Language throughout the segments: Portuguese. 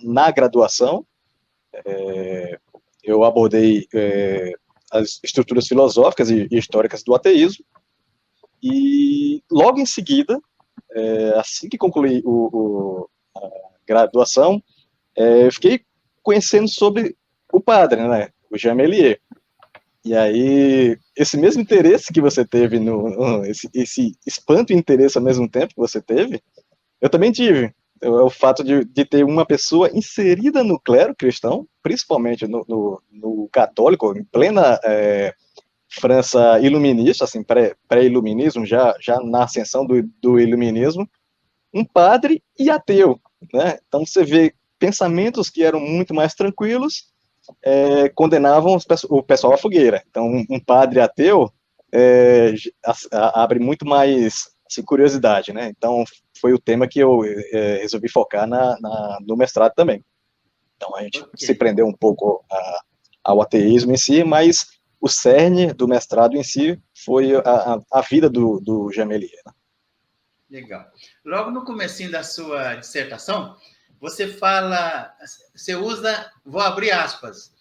na graduação, eu abordei as estruturas filosóficas e históricas do ateísmo, e logo em seguida, assim que concluí a graduação, eu fiquei conhecendo sobre o padre, né, o Jean Méliès. E aí, esse mesmo interesse que você teve, esse espanto e interesse ao mesmo tempo que você teve, eu também tive. O fato de ter uma pessoa inserida no clero cristão, principalmente no católico, em plena França iluminista, assim, pré-iluminismo, já na ascensão do iluminismo, um padre e ateu, né? Então você vê pensamentos que eram muito mais tranquilos, condenavam o pessoal à fogueira. Então um padre ateu abre muito mais assim, curiosidade, né? Então foi o tema que eu resolvi focar no mestrado também. Então a gente se Ok. prendeu um pouco ao ateísmo em si, mas o cerne do mestrado em si foi a vida do Jean Méliès. Né? Legal. Logo no comecinho da sua dissertação, você usa, vou abrir aspas,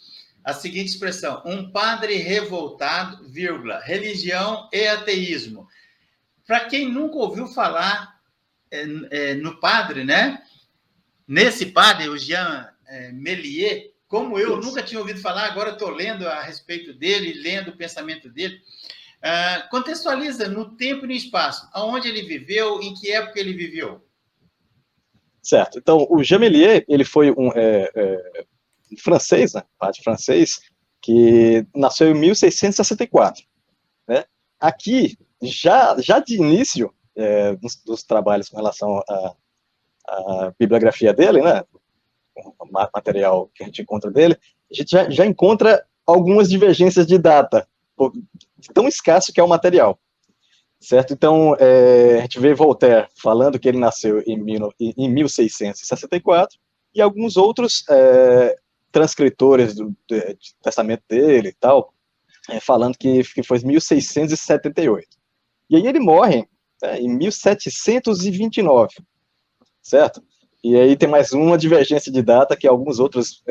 a seguinte expressão: um padre revoltado, vírgula, religião e ateísmo. Para quem nunca ouviu falar no padre, né? Nesse padre, o Jean Méliès, como eu Isso. nunca tinha ouvido falar, agora estou lendo a respeito dele, lendo o pensamento dele. Contextualiza no tempo e no espaço, aonde ele viveu, em que época ele viveu. Certo. Então, o Jean Méliès, ele foi um francês, né, padre francês, que nasceu em 1664. Né? Aqui, já de início dos trabalhos com relação à bibliografia dele, né, o material que a gente encontra dele, a gente já encontra algumas divergências de data, de tão escasso que é o material. Certo? Então, a gente vê Voltaire falando que ele nasceu em 1664, e alguns outros transcritores do testamento dele e tal, falando que foi 1678. E aí ele morre em 1729, certo? E aí tem mais uma divergência de data que alguns outros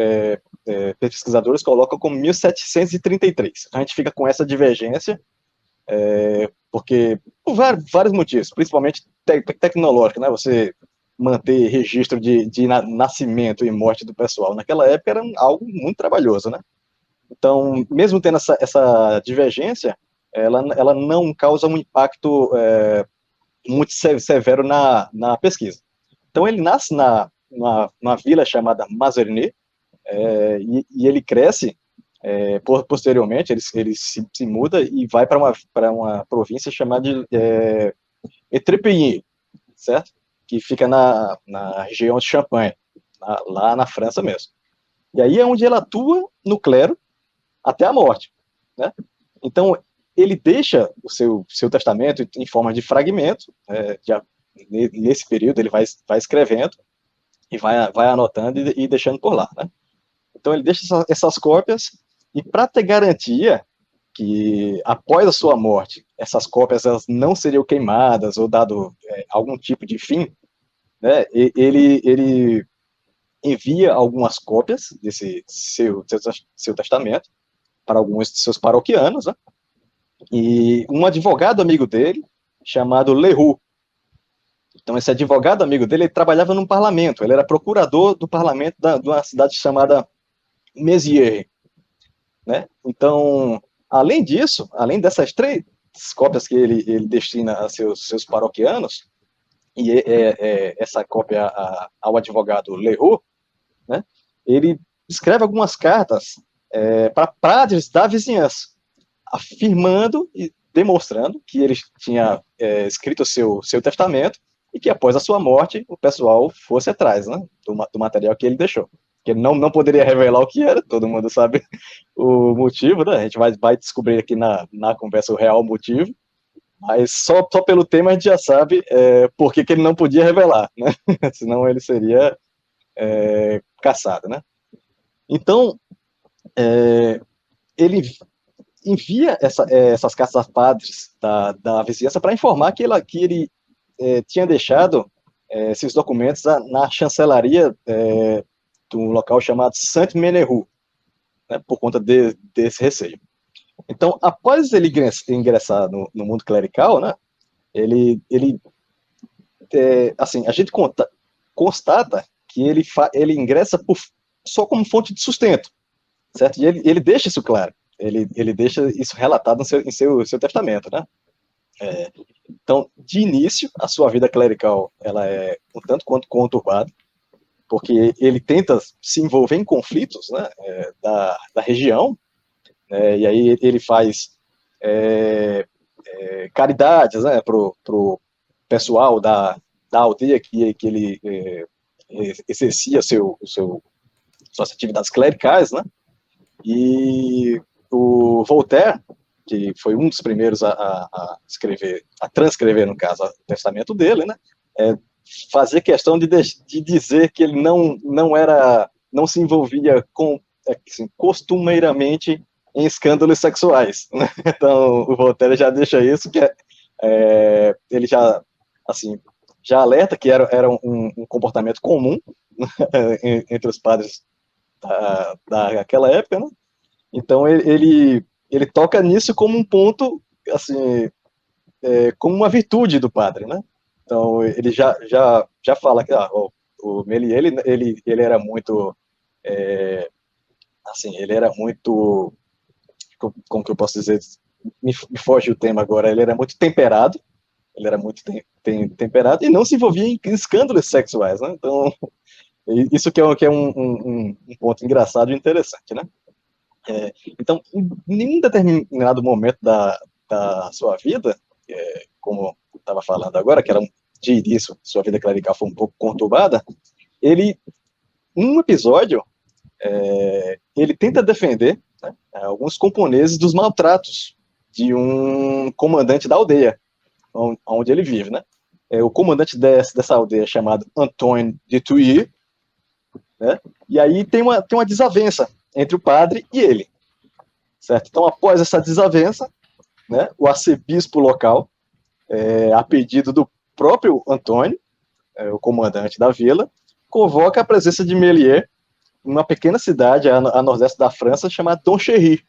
pesquisadores colocam como 1733. A gente fica com essa divergência, porque por vários motivos, principalmente tecnológico, né? Você manter registro de nascimento e morte do pessoal naquela época era algo muito trabalhoso, né? Então, mesmo tendo essa divergência, ela não causa um impacto muito severo na pesquisa. Então, ele nasce numa vila chamada Mazernet, e ele cresce. Posteriormente, ele se muda e vai para uma província chamada de Étrepigny, certo? Que fica na região de Champagne, lá na França mesmo. E aí é onde ele atua no clero até a morte, né? Então, ele deixa o seu testamento em forma de fragmento, nesse período ele vai escrevendo e vai anotando e deixando por lá, né? Então ele deixa essas cópias, e para ter garantia que após a sua morte essas cópias elas não seriam queimadas ou dado algum tipo de fim, né, ele envia algumas cópias desse seu testamento para alguns de seus paroquianos, né, e um advogado amigo dele chamado Leroux. Então esse advogado amigo dele, ele trabalhava num parlamento, ele era procurador do parlamento de uma cidade chamada Mézières, né? Então, além disso, além dessas 3 cópias que ele destina a seus paroquianos, e essa cópia ao advogado Leroux, né? Ele escreve algumas cartas para padres da vizinhança, afirmando e demonstrando que ele tinha escrito o seu testamento, e que após a sua morte o pessoal fosse atrás, né, do material que ele deixou. Que ele não poderia revelar o que era, todo mundo sabe o motivo, né? A gente vai descobrir aqui na conversa o real motivo, mas só pelo tema a gente já sabe por que ele não podia revelar, né? Senão ele seria caçado, né? Então, ele envia essas cartas a padres da vizinhança para informar que ele tinha deixado esses documentos na chancelaria de um local chamado Saint-Menehould, né, por conta desse receio. Então, após ele ingressar no mundo clerical, né, ele assim, a gente constata que ele ingressa só como fonte de sustento, certo? E ele deixa isso claro, ele deixa isso relatado em seu testamento, né? Então, de início, a sua vida clerical ela é um tanto quanto conturbada, porque ele tenta se envolver em conflitos, né, da região, né, e aí ele faz caridades, né, pro pessoal da aldeia que ele exercia suas atividades clericais, né, e o Voltaire, que foi um dos primeiros a transcrever, no caso, o testamento dele, né, fazer questão de dizer que ele não se envolvia assim, costumeiramente em escândalos sexuais, né? Então o Voltaire já deixa isso, que ele já, assim, já alerta que era um comportamento comum entre os padres daquela época, né? Então ele toca nisso como um ponto, assim, como uma virtude do padre, né? Então ele já fala que o Méliès ele era muito, assim, ele era muito, como que eu posso dizer, me foge o tema agora, ele era muito temperado, ele era muito temperado e não se envolvia em escândalos sexuais, né? Então isso que é um ponto engraçado e interessante, né? Então, em nenhum determinado momento da sua vida, como eu estava falando agora, que era de início, sua vida clerical foi um pouco conturbada, num episódio, ele tenta defender, né, alguns camponeses dos maltratos de um comandante da aldeia, onde ele vive, né? O comandante dessa aldeia é chamado Antoine de Thuir, né? E aí tem uma desavença entre o padre e ele, certo? Então, após essa desavença, né, o arcebispo local, a pedido do próprio Antônio, o comandante da vila, convoca a presença de Méliès em uma pequena cidade a nordeste da França chamada Donchery,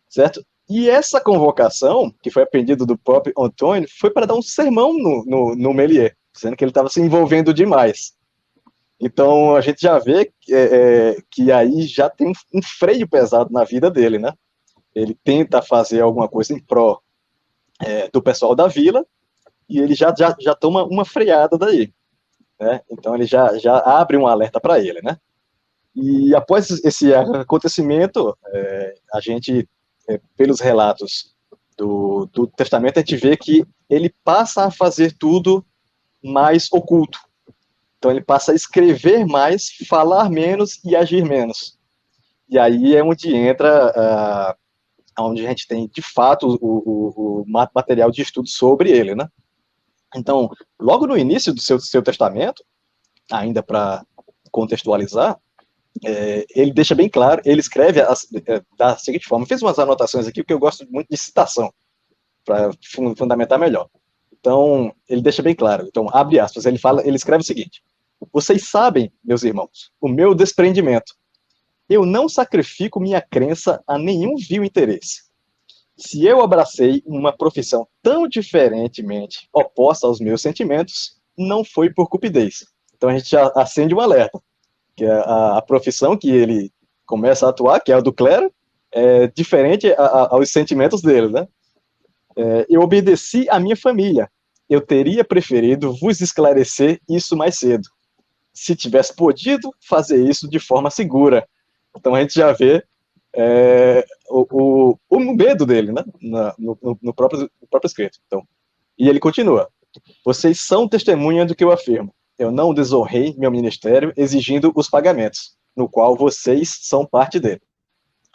certo? E essa convocação, que foi a pedido do próprio Antônio, foi para dar um sermão no Méliès, dizendo que ele estava se envolvendo demais. Então a gente já vê que aí já tem um freio pesado na vida dele, né? Ele tenta fazer alguma coisa em pró do pessoal da vila e ele já toma uma freada daí, né? Então ele já abre um alerta para ele, né? E após esse acontecimento, a gente, pelos relatos do testamento, a gente vê que ele passa a fazer tudo mais oculto. Então ele passa a escrever mais, falar menos e agir menos. E aí é onde entra onde a gente tem, de fato, o material de estudo sobre ele, né? Então, logo no início do seu testamento, ainda para contextualizar, ele deixa bem claro, ele escreve da seguinte forma, fez umas anotações aqui, porque eu gosto muito de citação, para fundamentar melhor. Então, ele deixa bem claro, então, abre aspas, ele escreve o seguinte: vocês sabem, meus irmãos, o meu desprendimento. Eu não sacrifico minha crença a nenhum vil interesse. Se eu abracei uma profissão tão diferentemente oposta aos meus sentimentos, não foi por cupidez. Então a gente já acende um alerta, que a profissão que ele começa a atuar, que é a do clero, é diferente aos sentimentos dele, né? Eu obedeci à minha família. Eu teria preferido vos esclarecer isso mais cedo, se tivesse podido fazer isso de forma segura. Então a gente já vê o medo dele, né? No próprio escrito. Então, e ele continua: vocês são testemunha do que eu afirmo. Eu não desonrei meu ministério exigindo os pagamentos, no qual vocês são parte dele.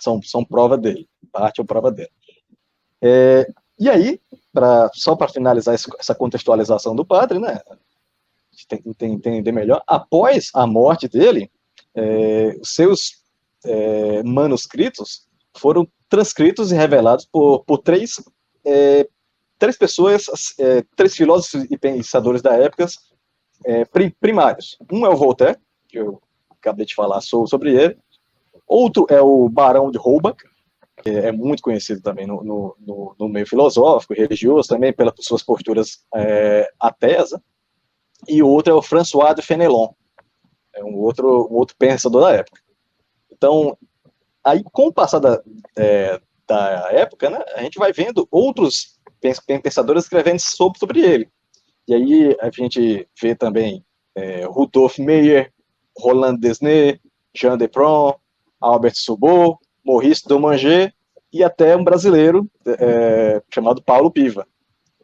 São prova dele. Parte ou prova dele. E aí, só para finalizar essa contextualização do padre, né? A gente tem que entender melhor. Após a morte dele, os seus manuscritos foram transcritos e revelados por três pessoas, três filósofos e pensadores da época primários. Um é o Voltaire, que eu acabei de falar sobre ele. Outro é o Barão de Holbach, que é muito conhecido também no meio filosófico e religioso, também pelas suas posturas ateias. E o outro é o François de Fenelon, é um outro pensador da época. Então, aí com o passar da época, né, a gente vai vendo outros pensadores escrevendo sobre ele. E aí a gente vê também Rudolf Meyer, Roland Desnay, Jean Depron, Albert Subot, Maurice Dumanger e até um brasileiro chamado Paulo Piva.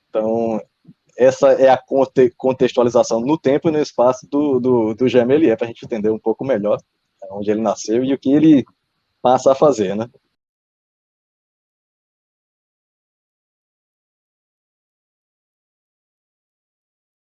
Então, essa é a contextualização no tempo e no espaço do Jean Méliès, para a gente entender um pouco melhor onde ele nasceu e o que ele passa a fazer, né?